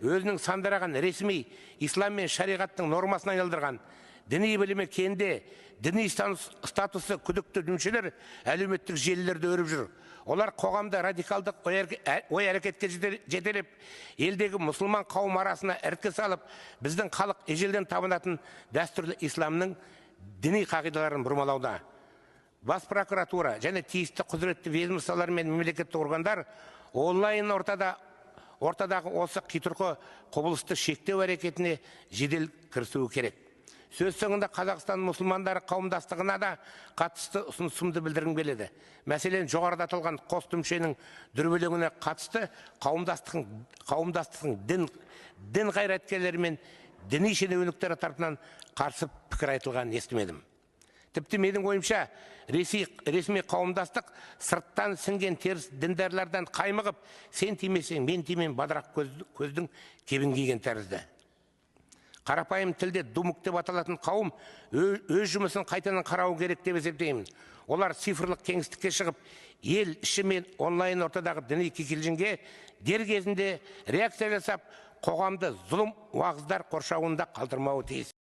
өзінің сандыраған ресми ислам мен шариғаттың нормасын айналдырған, діни білімі кенде, діни статусы күдікті дүмшелер әлеуметтік желілерді өріп жүр. Олар қоғамда радикалдық ой әрекетке жетелеп, елдегі мұсылман қауым арасына іріткі салып, біздің халық ежелден табынатын дәстүрлі исламның діни қағидаларын бұрмалауда. Бас прокуратура және тиісті құзыретті ведомстволар мен мемлекеттік органдар онлайн ортадағы осы қитұрқы құбылысты шектеу әрекетіне жедел кірісуі керек. Сөз соңында Қазақстан мұсылмандары қауымдастығына да қатысты ұсынысымды білдіргім келеді. Мәселен, жоғарыда аталған қос дүмшенің дүрбелеңіне қатысты қауымдастықтың дін қайраткерлері мен діни шенеуніктері тарапынан қарсы пікір айтылғанын естімедім. Тіпті менің ойымша, ресми қауымдастық сырттан сіңген теріс діндарлардан қаймығып, сен тимесең, мен тимен бадырақ көздің кебін киген тәрізді. Қарапайым тілде думук деп аталатын қауым өз жұмысын қайтадан қарау керек деп есептеймін. Олар цифрлық кеңістікке шығып, ел іші мен онлайн ортадағы діни кикілжіңге дер кезінде реакция жасап, қоғамды зұлым уағыздар қоршауында қалдырмауы тиіс.